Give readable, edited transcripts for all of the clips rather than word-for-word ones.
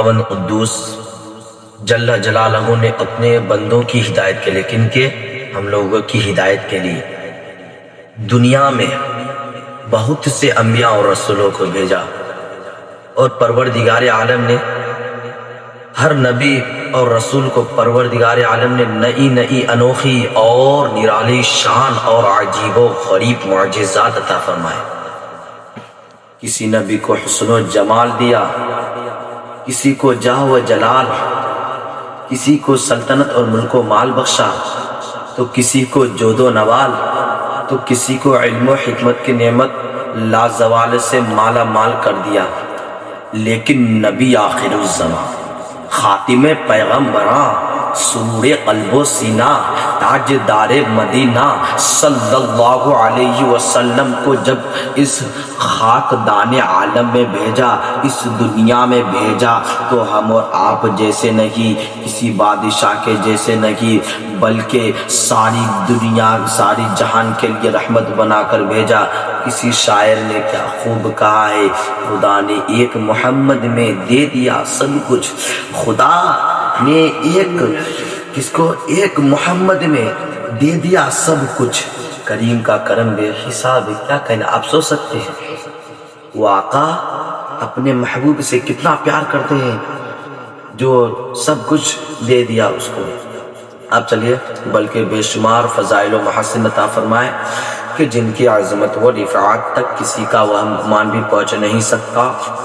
خداوند قدوس جل جلالہ نے اپنے بندوں کی ہدایت کے لیے، کن کے؟ ہم لوگوں کی ہدایت کے لیے دنیا میں بہت سے انبیاء اور رسولوں کو بھیجا، اور پروردگار عالم نے ہر نبی اور رسول کو پروردگار عالم نے نئی نئی انوکھی اور نرالی شان اور عجیب و غریب معجزات عطا فرمائے۔ کسی نبی کو حسن و جمال دیا، کسی کو جاہ و جلال، کسی کو سلطنت اور ملک و مال بخشا، تو کسی کو جود و نوال، تو کسی کو علم و حکمت کی نعمت لازوال سے مالا مال کر دیا۔ لیکن نبی آخر الزمان، خاتم پیغمبراں، سرور قلب و سینہ، تاجدار مدینہ صلی اللہ علیہ وسلم کو جب اس خاکدان عالم میں بھیجا، اس دنیا میں بھیجا، تو ہم اور آپ جیسے نہیں، کسی بادشاہ کے جیسے نہیں، بلکہ ساری دنیا، ساری جہان کے لیے رحمت بنا کر بھیجا۔ کسی شاعر نے کیا خوب کہا ہے، خدا نے ایک محمد میں دے دیا سب کچھ۔ خدا نے ایک محمد میں دے دیا سب کچھ۔ کریم کا کرم بے حساب ہے، کیا کہنا، آپ سوچ سکتے ہیں وہ آقا اپنے محبوب سے کتنا پیار کرتے ہیں جو سب کچھ دے دیا اس کو۔ اب چلیے، بلکہ بے شمار فضائل و محاسن عطا فرمائے کہ جن کی عظمت و رفعت تک کسی کا وہم گمان بھی پہنچ نہیں سکتا۔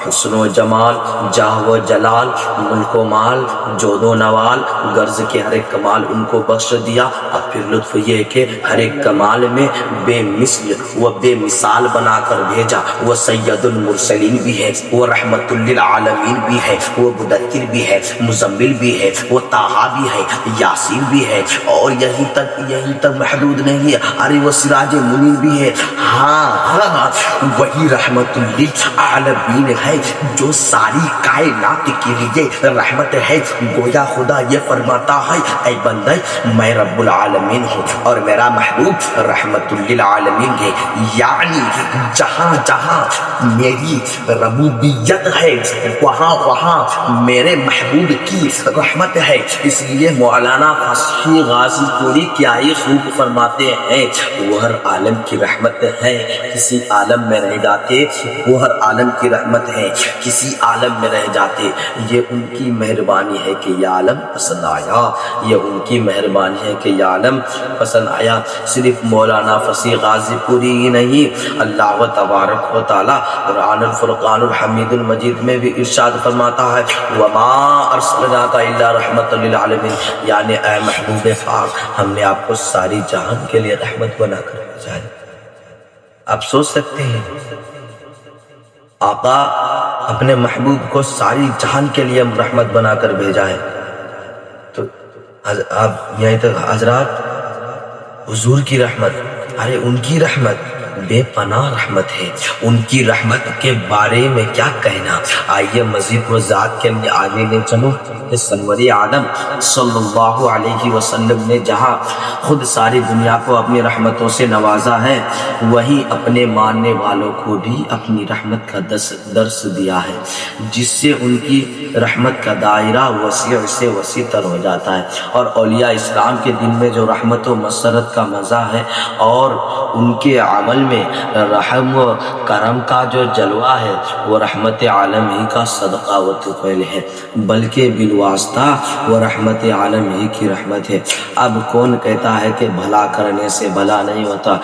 حسن و جمال، جاہ و جلال، ملک و مال، جود و نوال، غرض کے ہر ایک کمال ان کو بخش دیا۔ اور پھر لطف یہ کہ ہر ایک کمال میں بے مثل و بے مثال بنا کر بھیجا۔ وہ سید المرسلین بھی ہے، وہ رحمت للعالمین بھی ہے، وہ مدثر بھی ہے، مزمل بھی ہے، وہ طٰہٰ بھی ہے، یاسین بھی ہے، اور یہیں تک محدود نہیں ہے، ارے وہ سراج منیر بھی ہے۔ ہاں وہی رحمت للعالمین ہے جو ساری کائنات کے لیے رحمت ہے۔ گویا خدا یہ فرماتا ہے، اے بندے میں رب العالمین ہوں اور میرا محبوب رحمت للعالمین ہے، یعنی جہاں جہاں میری ربوبیت ہے وہاں میرے محبوب کی رحمت ہے۔ اس لیے مولانا فصیح غازی پوری کیا ہی خوب فرماتے ہیں، وہ ہر عالم کی رحمت ہے، کسی عالم میں رہ جاتے، وہ ہر عالم کی رحمت ہے، کسی عالم میں رہ جاتے، یہ ان کی مہربانی ہے کہ یہ عالم پسند آیا، یہ ان کی مہربانی ہے کہ یہ عالم پسند آیا۔ صرف مولانا فصیح غازی پوری ہی نہیں، اللہ تبارک و تعالی قرآن الفرقان الحمید المجید میں بھی ارشاد فرماتا ہے، وَمَا أَرْسَلْنَاكَ إِلَّا رَحْمَةً لِلْعَالَمِينَ، یعنی اے محبوب پاک ہم نے آپ کو ساری جہان کے لیے رحمت بنا کر بھیجا ہے۔ آپ سوچ سکتے ہیں آقا اپنے محبوب کو ساری جہان کے لیے رحمت بنا کر بھیجا ہے، تو آپ یہیں تک حضرات حضور کی رحمت، ارے ان کی رحمت بے پناہ رحمت ہے، ان کی رحمت کے بارے میں کیا کہنا۔ آئیے مزید وضاحت کے لیے آگے لے چلو کہ سرور عالم صلی اللہ علیہ وسلم نے جہاں خود ساری دنیا کو اپنی رحمتوں سے نوازا ہے، وہیں اپنے ماننے والوں کو بھی اپنی رحمت کا درس دیا ہے، جس سے ان کی رحمت کا دائرہ وسیع سے وسیع تر ہو جاتا ہے۔ اور اولیاء اسلام کے دل میں جو رحمت و مسرت کا مزہ ہے اور ان کے عمل میں رحم و کرم کا جو جلوہ ہے، وہ رحمت عالم ہی کا صدقہ و طفیل ہے، بلکہ بالواسطہ وہ رحمت عالم ہی کی رحمت ہے۔ اب کون کہتا ہے کہ بھلا کرنے سے بھلا نہیں ہوتا،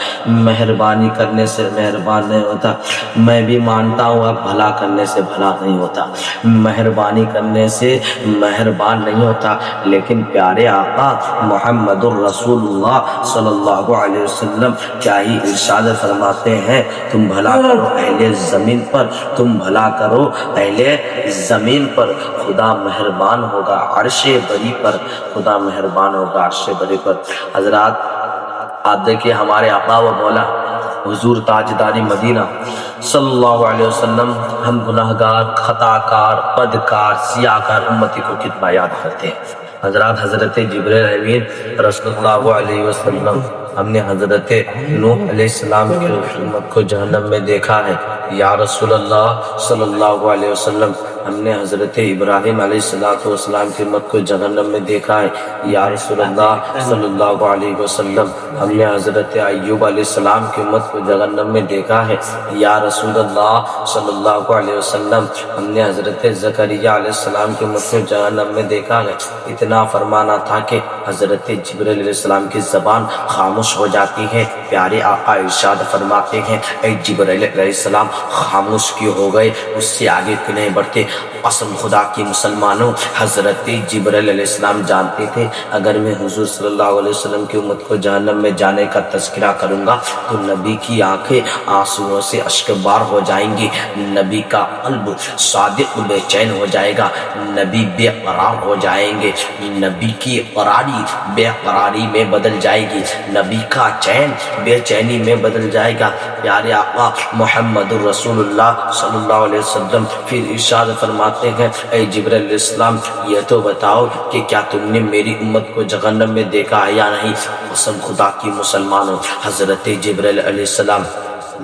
مہربانی کرنے سے مہربان نہیں ہوتا؟ میں بھی مانتا ہوں اب بھلا کرنے سے بھلا نہیں ہوتا، مہربانی کرنے سے مہربان نہیں ہوتا، لیکن پیارے آقا محمد الرسول اللہ صلی اللہ علیہ وسلم کیا ہی ارشاد فرماتے ہیں، تم بھلا کرو اہل زمین پر، تم بھلا کرو اہل زمین پر، خدا مہربان ہوگا عرش بری پر، خدا مہربان ہوگا عرش بری پر۔ حضرات آپ دیکھیں ہمارے آقا و مولا حضور تاجدار مدینہ صلی اللہ علیہ وسلم ہم گناہ گار، خطا کار، بدکار، سیاہ کار امتی کو کتنا یاد کرتے ہیں۔ حضرات حضرت جبریل امین رسول اللہ علیہ وسلم، ہم نے حضرت نوح علیہ السلام کی امت کو جہنم میں دیکھا ہے، یا رسول اللہ صلی اللہ علیہ وسلم ہم نے حضرت ابراہیم علیہ السلام کی امت کو جہنم میں دیکھا ہے یا رسول اللہ صلی اللہ علیہ وسلم، ہم نے حضرت ایوب علیہ السلام کی امت کو جہنم میں دیکھا ہے یا رسول اللہ صلی اللہ علیہ وسلم، ہم نے حضرت زکریا علیہ السلام کی امت کو جہنم میں دیکھا ہے۔ اتنا فرمانا تھا کہ حضرت جبرائیل علیہ السلام کی زبان خاموش ہو جاتی ہے، پیارے آقا ارشاد فرماتے ہیں اے جبرائیل علیہ السلام خاموش کیوں ہو گئے، اس سے آگے کیوں نہیں بڑھتے؟ قسم خدا کی مسلمانوں، حضرت جبرائیل علیہ السلام جانتے تھے اگر میں حضور صلی اللہ علیہ وسلم کی امت کو جہنم میں جانے کا تذکرہ کروں گا تو نبی کی آنکھیں آنسوؤں سے اشکبار ہو جائیں گی، نبی کا قلب صادق بے چین ہو جائے گا، نبی بے قرار ہو جائیں گے، نبی کی قراری بے قراری میں بدل جائے گی، نبی کا چین بے چینی میں بدل جائے گا۔ پیارے آقا محمد الرسول اللہ صلی اللہ علیہ وسلم پھر ارشاد فرماتے ہیں اے جبرائیل علیہ السلام یہ تو بتاؤ کہ کیا تم نے میری امت کو جہنم میں دیکھا ہے یا نہیں؟ قسم خدا کی مسلمانوں، حضرت جبرائیل علیہ السلام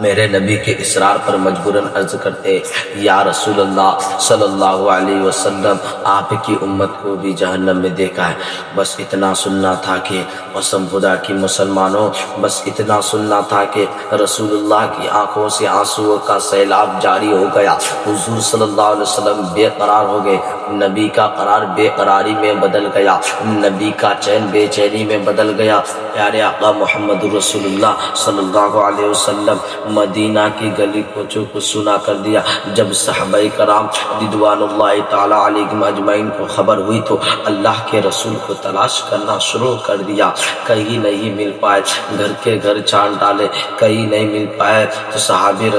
میرے نبی کے اصرار پر مجبوراً عرض کرتے یا رسول اللہ صلی اللہ علیہ وسلم آپ کی امت کو بھی جہنم میں دیکھا ہے۔ بس اتنا سننا تھا کہ قسم خدا کی مسلمانوں، بس اتنا سننا تھا کہ رسول اللہ کی آنکھوں سے آنسوؤں کا سیلاب جاری ہو گیا، حضور صلی اللہ علیہ وسلم بے قرار ہو گئے، نبی کا قرار بے قراری میں بدل گیا، نبی کا چین بے چینی میں بدل گیا۔ پیارے آقا محمد رسول اللہ صلی اللہ علیہ وسلم مدینہ کی گلی کوچوں کو سنا کر دیا۔ جب صحابہ کرام رضوان اللہ تعالی علیہم اجمعین کو خبر ہوئی تو اللہ کے رسول کو تلاش کرنا شروع کر دیا، کہیں نہیں مل پائے، گھر کے گھر چھان ڈالے، کہیں نہیں مل پائے تو صحابی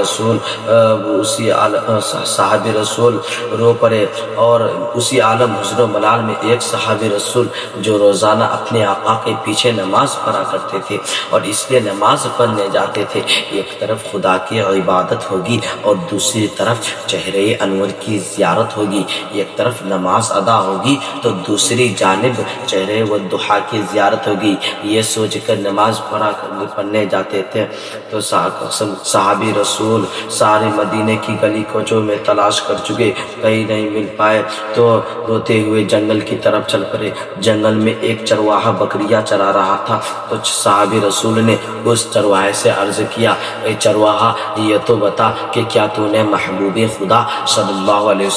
رسول رو پڑے، اور اسی عالم حزن و ملال میں ایک صحابی رسول جو روزانہ اپنے آقا کے پیچھے نماز پڑھا کرتے تھے اور اس لیے نماز پڑھنے جاتے تھے، ایک طرف خدا کی عبادت ہوگی اور دوسری طرف چہرے انور کی زیارت ہوگی، ایک طرف نماز ادا ہوگی تو دوسری جانب چہرے والضحیٰ کی زیارت ہوگی، یہ سوچ کر نماز پڑھنے جاتے تھے۔ تو صحابی رسول سارے مدینے کی گلی کوچوں میں تلاش کر چکے، کہیں نہیں مل پائے تو روتے ہوئے جنگل کی طرف چل پڑے۔ جنگل میں ایک چرواہا بکریاں چرا رہا تھا تو صحابی رسول نے اس چرواہے سے عرض کیا اے چرواہا یہ تو بتا کہ کیا تو نے محبوب خدا صلی اللہ علیہ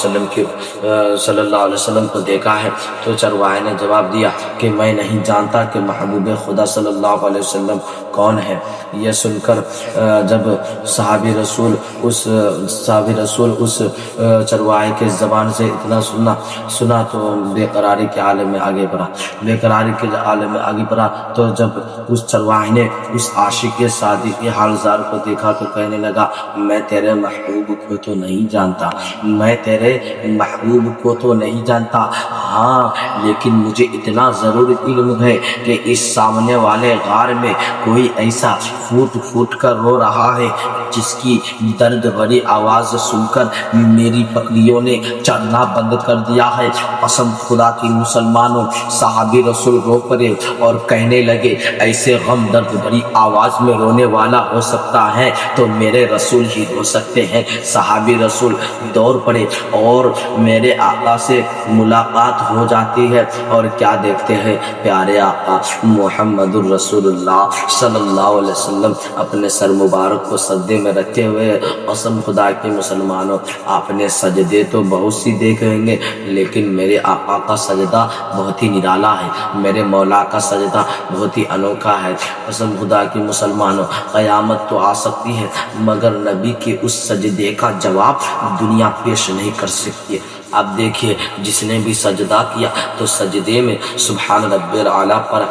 وسلم کو دیکھا ہے؟ تو چرواہے نے جواب دیا کہ میں نہیں جانتا کہ محبوب خدا صلی اللہ علیہ وسلم کون ہے۔ یہ سن کر جب صحابی رسول اس چرواہے کے زبان سے اتنا سنا تو بے قراری کے عالم میں آگے بڑھا تو جب اس چرواہے نے اس عاشق صادق حالزار کو دیکھا تو کہنے لگا میں تیرے محبوب کو تو نہیں جانتا، ہاں لیکن مجھے اتنا ضرور علم ہے کہ اس سامنے والے غار میں کوئی ایسا پھوٹ کر رو رہا ہے جس کی درد بھری آواز سن کر میری پکڑیوں نے چڑھنا بند کر دیا ہے۔ قسم خدا کی مسلمانوں، صحابی رسول رو پڑے اور کہنے لگے ایسے غم درد بھری آواز میں رونے والا ہو سکتا ہے تو میرے رسول ہی رو سکتے ہیں۔ صحابی رسول دوڑ پڑے اور میرے آقا سے ملاقات ہو جاتی ہے اور کیا دیکھتے ہیں پیارے آقا محمد الرسول اللہ صلی اللہ علیہ وسلم اپنے سر مبارک کو سجدے میں رکھے ہوئے۔ قسم خدا کی مسلمانوں، آپ نے سجدے تو بہت سی دیکھے ہوں گے لیکن میرے آقا کا سجدہ بہت ہی نرالا ہے، میرے مولا کا سجدہ بہت ہی انوکھا ہے۔ قسم خدا کی مسلمانوں، قیامت تو آ سکتی ہے مگر نبی کے اس سجدے کا جواب دنیا پیش نہیں کر سکتی۔ اب دیکھیے جس نے بھی سجدہ کیا تو سجدے میں سبحان ربی الاعلیٰ پر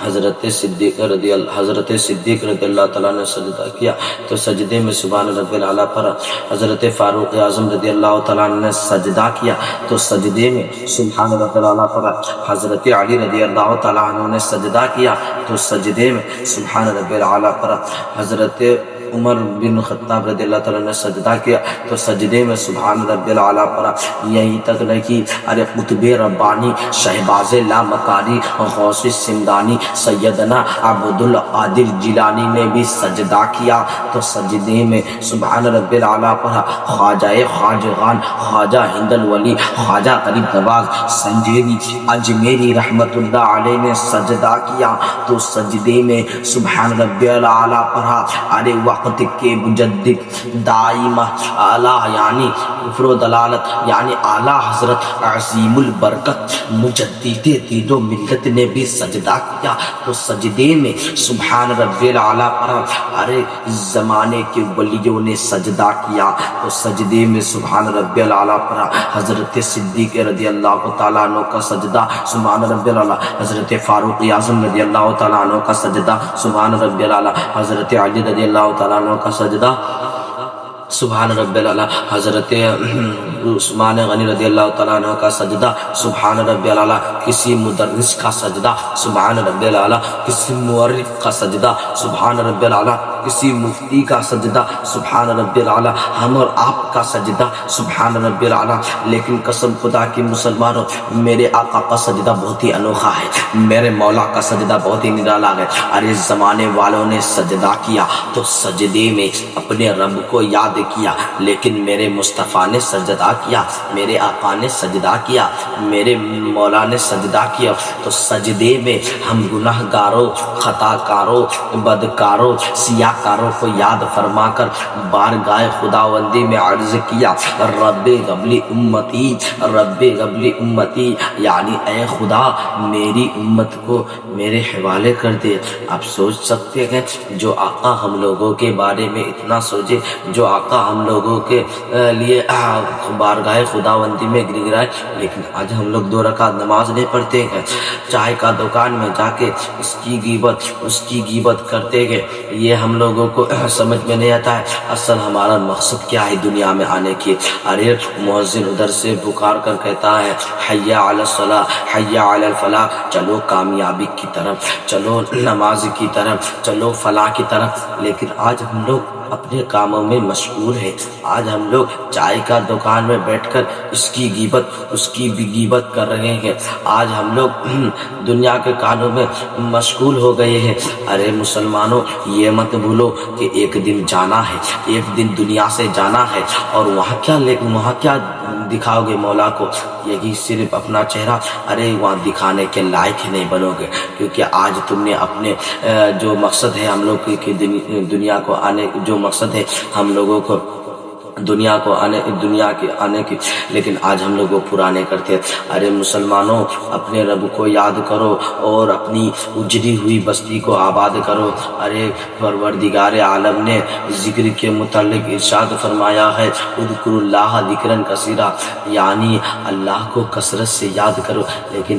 حضرت صدیق رضی اللہ تعالیٰ نے سجدہ کیا تو سجدے میں سبحان ربی الاعلیٰ پر حضرت فاروق اعظم رضی اللہ تعالیٰ نے سجدہ کیا تو سجدے میں سبحان ربی الاعلیٰ پر حضرت علی رضی اللہ تعالیٰ عنہ نے سجدہ کیا تو سجدے میں سبحان ربی الاعلیٰ پر حضرت عمر بن خطاب رضی اللہ تعالیٰ نے سجدہ کیا تو سجدے میں سبحان رب العلیٰ پڑھا، یہیں تک نہیں ارے قطب ربانی شہباز لامکاری غوث سمدانی سیدنا عبد القادر جیلانی نے بھی سجدہ کیا تو سجدے میں سبحان رب العلیٰ پڑھا، خواجہ خواجگان خواجہ ہند الولی خواجہ غریب نواز سنجیری اجمیری رحمت اللہ علیہ نے سجدہ کیا تو سجدے میں سبحان رب العلیٰ پڑھا۔ ارے وقت کے مجدد دائمہ اعلیٰ یعنی کفر و دلالت یعنی اعلیٰ حضرت عظیم البرکت مجدد دین و ملت نے بھی سجدہ کیا تو سجدے میں سبحان رب العلیٰ پڑھا۔ ارے زمانے کے ولیوں نے سجدہ کیا تو سجدے میں سبحان رب العلیٰ پڑھا، حضرت صدیق رضی اللہ تعالیٰ عنہ کا سجدہ سبحان رب العلیٰ، حضرت فاروق اعظم رضی اللہ تعالیٰ عنہ کا سجدہ سبحان رب العلیٰ، حضرت علی رضی اللہ تعالیٰ عنہ کا سجدہ سبحان رب العلیٰ، حضرت عثمان غنی رضی اللہ تعالیٰ عنہ کا سجدہ سبحان رب العلیٰ، کسی مدرس کا سجدہ سبحان رب العلیٰ، کسی مورخ کا سجدہ سبحان رب العلیٰ، کسی مفتی کا سجدہ سبحان رب العلیٰ، ہم اور آپ کا سجدہ سبحان رب العلیٰ۔ لیکن قسم خدا کی مسلمانوں، میرے آقا کا سجدہ بہت ہی انوکھا ہے، میرے مولا کا سجدہ بہت ہی نرالا ہے۔ ارے زمانے والوں نے سجدہ کیا تو سجدے میں اپنے رب کو یاد کیا، لیکن میرے مصطفیٰ نے سجدہ کیا، میرے آقا نے سجدہ کیا، میرے مولا نے سجدہ کیا تو سجدے میں ہم گناہ گاروں خطا کاروں بدکاروں سیاہ کاروں کو یاد فرما کر بارگاہ خداوندی میں عرض کیا، رب غبلی امتی رب غبلی امتی، یعنی اے خدا میری امت کو میرے حوالے کر دے۔ آپ سوچ سکتے ہیں جو آقا ہم لوگوں کے بارے میں اتنا سوچے، جو آقا ہم لوگوں کے لیے بارگاہ خداوندی میں گر گرائے، لیکن آج ہم لوگ 2 رکعت نماز نہیں پڑھتے ہیں، چائے کا دکان میں جا کے اس کی غیبت کرتے ہیں، یہ ہم لوگوں کو سمجھ میں نہیں آتا ہے اصل ہمارا مقصد کیا ہے دنیا میں آنے کی۔ ارے مؤذن ادھر سے پکار کر کہتا ہے حی علی الصلاۃ حی علی الفلاح، چلو کامیابی کی طرف، چلو نماز کی طرف، چلو فلاح کی طرف، لیکن آج ہم لوگ اپنے کاموں میں مشغول ہے۔ آج ہم لوگ چائے کا دکان میں بیٹھ کر اس کی بھی غیبت کر رہے ہیں، آج ہم لوگ دنیا کے کاموں میں مشغول ہو گئے ہیں۔ ارے مسلمانوں یہ مت بھولو کہ ایک دن جانا ہے، ایک دن دنیا سے جانا ہے، اور وہاں کیا دکھاؤ گے مولا کو؟ یہی صرف اپنا چہرہ، ارے وہاں دکھانے کے لائق ہی نہیں بنو گے، کیونکہ آج تم نے اپنے جو مقصد ہے ہم لوگ کی دنیا کو آنے، جو مقصد ہے ہم لوگوں کو دنیا کے آنے کی، لیکن آج ہم لوگ وہ پورا نہیں کرتے۔ ارے مسلمانوں اپنے رب کو یاد کرو اور اپنی اجڑی ہوئی بستی کو آباد کرو۔ ارے پروردگار عالم نے ذکر کے متعلق ارشاد فرمایا ہے اذکروا اللہ ذکرا کثیرا، یعنی اللہ کو کثرت سے یاد کرو، لیکن